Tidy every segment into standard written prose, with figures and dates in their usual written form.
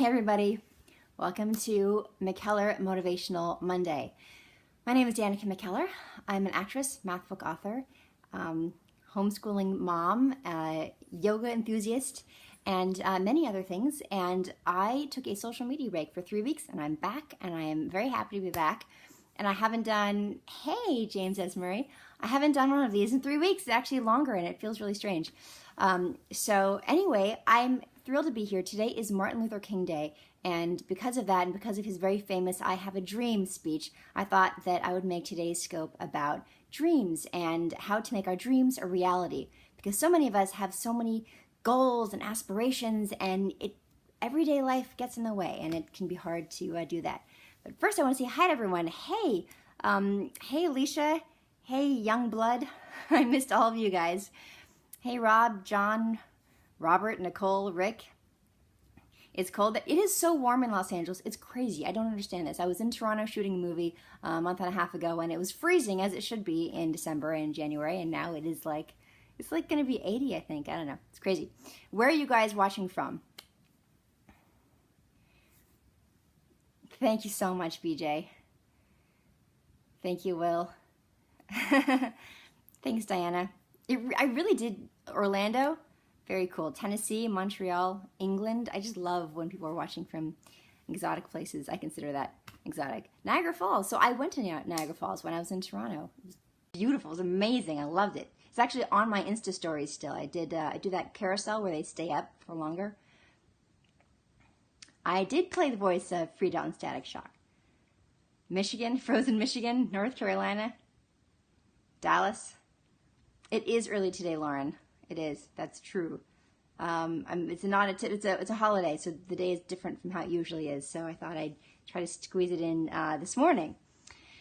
Hey everybody, welcome to McKellar Motivational Monday. My name is Danica McKellar. I'm an actress, math book author, homeschooling mom, yoga enthusiast, and many other things. And I took a social media break for 3 weeks and I'm back and I am very happy to be back. And I haven't done, hey James S. Murray, I haven't done one of these in 3 weeks. It's actually longer and it feels really strange. So anyway, I'm thrilled to be here. Today is Martin Luther King Day, and because of that and because of his very famous I Have a Dream speech, I thought that I would make today's scope about dreams and how to make our dreams a reality, because so many of us have so many goals and aspirations, and everyday life gets in the way and it can be hard to do that. But first I want to say hi to everyone. Hey, hey Alicia, hey Young Blood, I missed all of you guys. Hey Rob, John, Robert, Nicole, Rick. It's cold. It is so warm in Los Angeles. It's crazy. I don't understand this. I was in Toronto shooting a movie a month and a half ago, and it was freezing, as it should be in December and January, and now it is like, it's like going to be 80, I think. I don't know. It's crazy. Where are you guys watching from? Thank you so much, BJ. Thank you, Will. Thanks, Diana. I really did. Orlando, very cool. Tennessee, Montreal, England. I just love when people are watching from exotic places. I consider that exotic. Niagara Falls. So I went to Niagara Falls when I was in Toronto. It was beautiful. It was amazing. I loved it. It's actually on my Insta stories still. I do that carousel where they stay up for longer. I did play the voice of Frida on Static Shock. Michigan, frozen Michigan, North Carolina, Dallas. It is early today, Lauren. It is. That's true. It's a holiday, so the day is different from how it usually is. So I thought I'd try to squeeze it in this morning.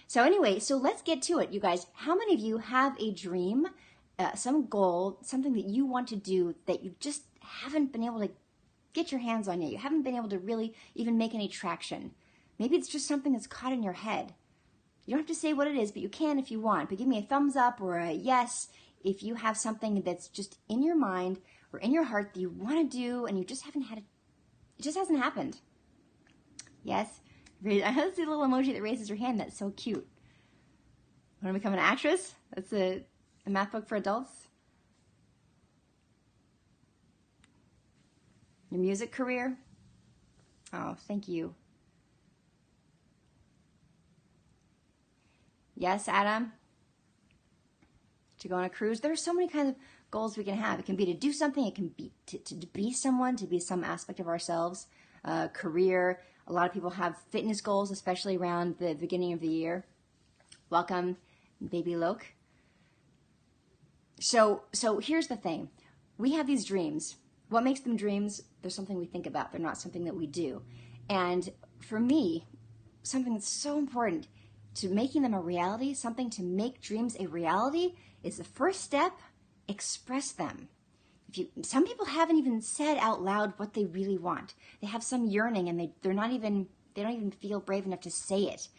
So anyway, so let's get to it, you guys. How many of you have a dream, some goal, something that you want to do that you just haven't been able to get your hands on yet? You haven't been able to really even make any traction. Maybe it's just something that's caught in your head. You don't have to say what it is, but you can if you want. But give me a thumbs up or a yes if you have something that's just in your mind or in your heart that you want to do and you just haven't had it. It just hasn't happened. Yes? I see the little emoji that raises your hand. That's so cute. Want to become an actress? That's a math book for adults. Your music career? Oh, thank you. Yes, Adam? To go on a cruise. There are so many kinds of goals we can have. It can be to do something. It can be to be someone, to be some aspect of ourselves. Career. A lot of people have fitness goals, especially around the beginning of the year. Welcome, baby Loke. So here's the thing. We have these dreams. What makes them dreams? They're something we think about. They're not something that we do. And for me, something that's so important to making them a reality, something to make dreams a reality, is the first step: express them. Some people haven't even said out loud what they really want. They have some yearning and they don't even feel brave enough to say it.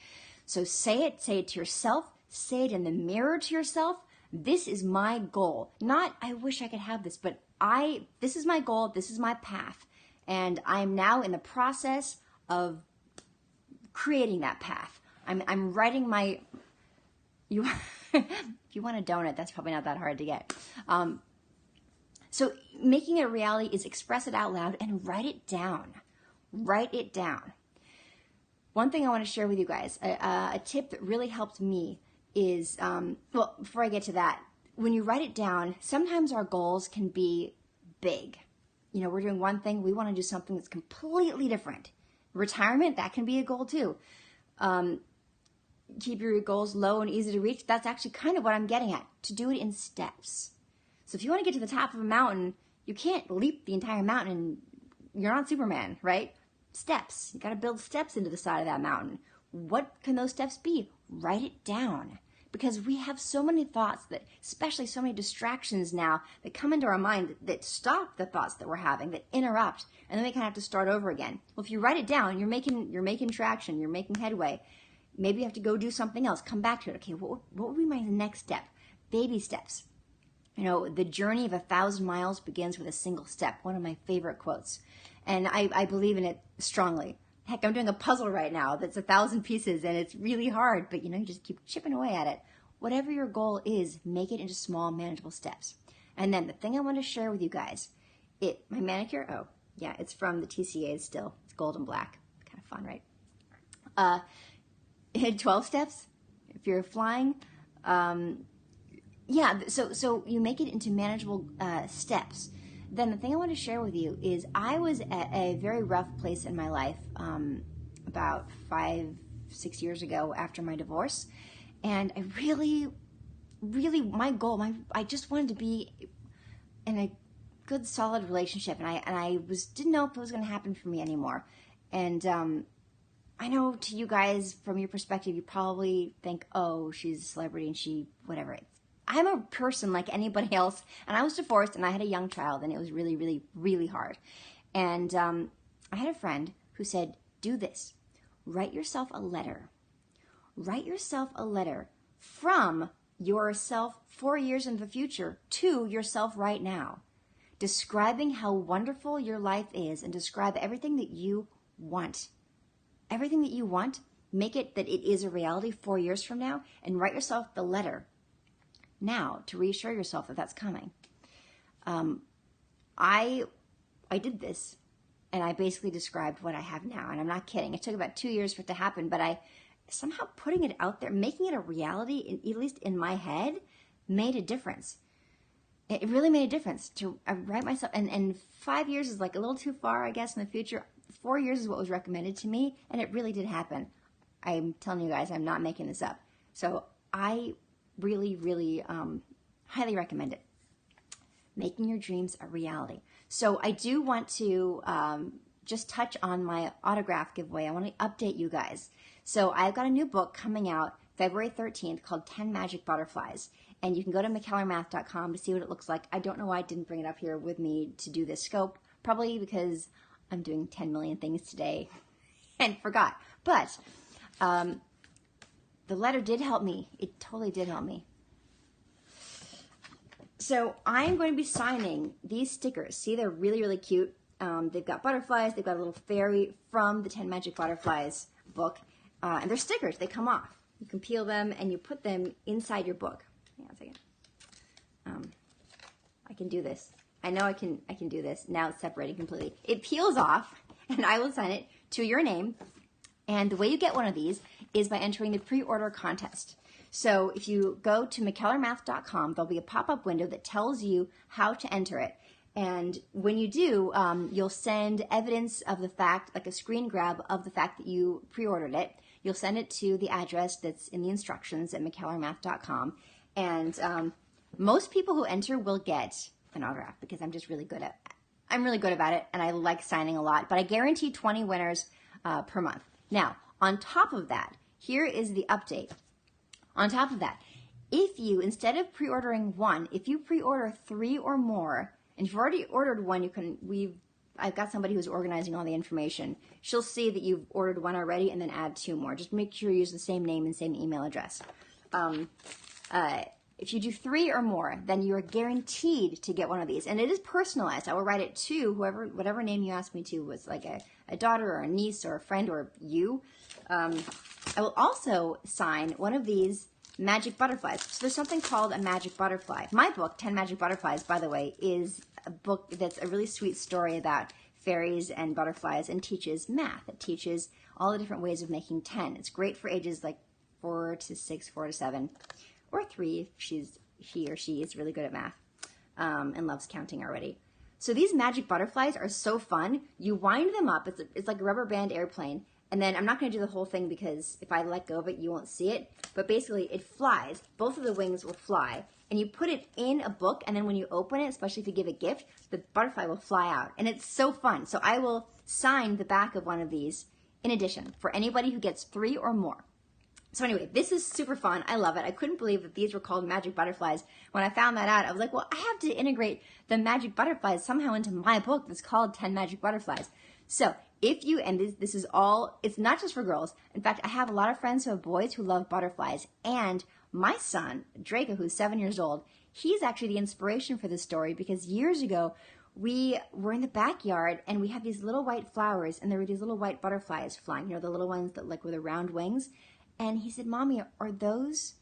So say it to yourself, say it in the mirror to yourself. This is my goal. Not, I wish I could have this, but this is my goal, this is my path. And I'm now in the process of creating that path. I'm writing my, if you want a donut, that's probably not that hard to get. So making it a reality is express it out loud and write it down. Write it down. One thing I want to share with you guys, a tip that really helped me is, well, before I get to that, when you write it down, sometimes our goals can be big. You know, we're doing one thing, we want to do something that's completely different. Retirement, that can be a goal too. Keep your goals low and easy to reach. That's actually kind of what I'm getting at, to do it in steps. So if you want to get to the top of a mountain, you can't leap the entire mountain. You're not Superman, right? Steps. You got to build steps into the side of that mountain. What can those steps be? Write it down. Because we have so many thoughts that, especially so many distractions now that come into our mind that stop the thoughts that we're having, that interrupt, and then we kind of have to start over again. Well, if you write it down, you're making traction, you're making headway. Maybe you have to go do something else. Come back to it. Okay, what would be my next step? Baby steps. You know, the journey of 1,000 miles begins with a single step. One of my favorite quotes. And I believe in it strongly. Heck, I'm doing a puzzle right now that's 1,000 pieces and it's really hard, but you just keep chipping away at it. Whatever your goal is, make it into small, manageable steps. And then the thing I want to share with you guys, my manicure, oh, yeah, it's from the TCAs still. It's gold and black. Kind of fun, right? It had 12 steps if you're flying. Yeah, so you make it into manageable steps. Then the thing I want to share with you is I was at a very rough place in my life about 5-6 years ago after my divorce. And I really, my goal, I just wanted to be in a good, solid relationship. And I didn't know if it was going to happen for me anymore. And I know to you guys, from your perspective, you probably think, oh, she's a celebrity and she, whatever. I'm a person like anybody else, and I was divorced, and I had a young child, and it was really, really, really hard. And I had a friend who said, do this. Write yourself a letter. Write yourself a letter from yourself 4 years in the future to yourself right now, describing how wonderful your life is and describe everything that you want. Everything that you want, make it that it is a reality 4 years from now, and write yourself the letter now to reassure yourself that that's coming. I did this, and I basically described what I have now, and I'm not kidding. It took about 2 years for it to happen, but I somehow putting it out there, making it a reality, at least in my head, made a difference. It really made a difference to write myself, and 5 years is like a little too far, I guess, in the future. 4 years is what was recommended to me, and it really did happen. I'm telling you guys, I'm not making this up. So I really, really highly recommend it. Making your dreams a reality. So I do want to just touch on my autograph giveaway. I want to update you guys. So I've got a new book coming out February 13th called 10 Magic Butterflies. And you can go to McKellarMath.com to see what it looks like. I don't know why I didn't bring it up here with me to do this scope. Probably because I'm doing 10 million things today and forgot. But the letter did help me. It totally did help me. So I'm going to be signing these stickers. See, they're really, really cute. They've got butterflies. They've got a little fairy from the 10 Magic Butterflies book. And they're stickers. They come off. You can peel them and you put them inside your book. Hang on a second. I can do this. I know I can do this. Now it's separating completely. It peels off, and I will sign it to your name. And the way you get one of these is by entering the pre-order contest. So if you go to McKellarMath.com, there'll be a pop-up window that tells you how to enter it. And when you do, you'll send evidence of the fact, like a screen grab of the fact that you pre-ordered it. You'll send it to the address that's in the instructions at McKellarMath.com. And most people who enter will get an autograph because I'm really good about it, and I like signing a lot. But I guarantee 20 winners per month. Now, on top of that, here is the update. On top of that, if you, instead of pre-ordering one, if you pre-order 3 or more, and if you've already ordered one, I've got somebody who's organizing all the information. She'll see that you've ordered one already and then add 2 more. Just make sure you use the same name and same email address. If you do 3 or more, then you are guaranteed to get one of these. And it is personalized. I will write it to whatever name you ask me to, was like a daughter or a niece or a friend or you. I will also sign one of these magic butterflies. So there's something called a magic butterfly. My book, 10 Magic Butterflies, by the way, is a book that's a really sweet story about fairies and butterflies and teaches math. It teaches all the different ways of making 10. It's great for ages like 4 to 6, 4 to 7. Or 3 if he or she is really good at math and loves counting already. So these magic butterflies are so fun. You wind them up. It's like a rubber band airplane. And then I'm not going to do the whole thing because if I let go of it, you won't see it. But basically, it flies. Both of the wings will fly. And you put it in a book, and then when you open it, especially if you give a gift, the butterfly will fly out. And it's so fun. So I will sign the back of one of these in addition for anybody who gets 3 or more. So anyway, this is super fun. I love it. I couldn't believe that these were called magic butterflies. When I found that out, I was like, well, I have to integrate the magic butterflies somehow into my book that's called 10 Magic Butterflies. So if you, and this is all, it's not just for girls. In fact, I have a lot of friends who have boys who love butterflies. And my son, Draco, who's 7 years old, he's actually the inspiration for this story because years ago, we were in the backyard and we had these little white flowers and there were these little white butterflies flying, you know, the little ones that like with the round wings. And he said, Mommy, are those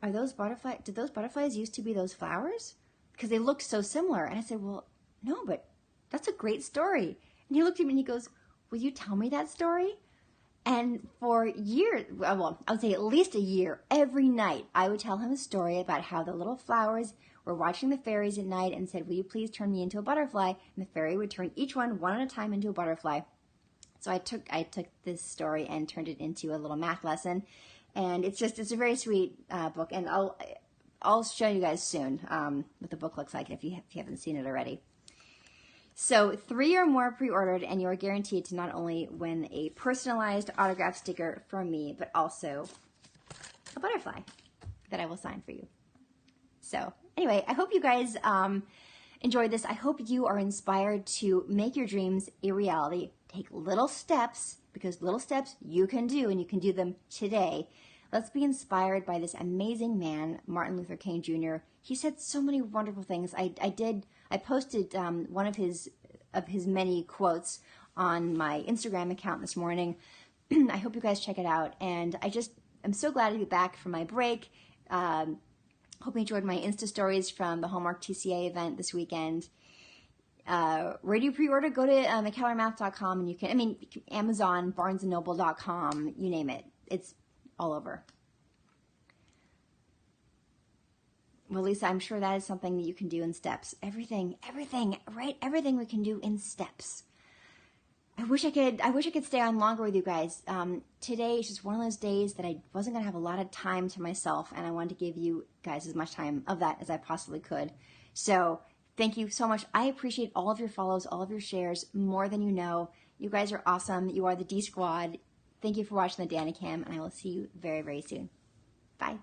butterflies, did those butterflies used to be those flowers? Because they looked so similar. And I said, well, no, but that's a great story. And he looked at me and he goes, will you tell me that story? And for years, well, I would say at least a year, every night, I would tell him a story about how the little flowers were watching the fairies at night and said, will you please turn me into a butterfly? And the fairy would turn each one at a time into a butterfly. So I took this story and turned it into a little math lesson. And it's a very sweet book. And I'll show you guys soon what the book looks like if you haven't seen it already. So 3 or more pre-ordered and you're guaranteed to not only win a personalized autograph sticker from me, but also a butterfly that I will sign for you. So anyway, I hope you guys enjoyed this. I hope you are inspired to make your dreams a reality. Take little steps, because little steps you can do, and you can do them today. Let's be inspired by this amazing man, Martin Luther King Jr. He said so many wonderful things. I posted one of his many quotes on my Instagram account this morning. I hope you guys check it out. And I'm so glad to be back from my break. Hope you enjoyed my Insta stories from the Hallmark TCA event this weekend. Ready to pre-order? Go to McKellarMath.com and you can, Amazon, BarnesandNoble.com, you name it. It's all over. Well, Lisa, I'm sure that is something that you can do in steps. Everything, right? Everything we can do in steps. I wish I could stay on longer with you guys. Today is just one of those days that I wasn't going to have a lot of time to myself, and I wanted to give you guys as much time of that as I possibly could. So thank you so much. I appreciate all of your follows, all of your shares, more than you know. You guys are awesome. You are the D Squad. Thank you for watching the Danicam, and I will see you very, very soon. Bye.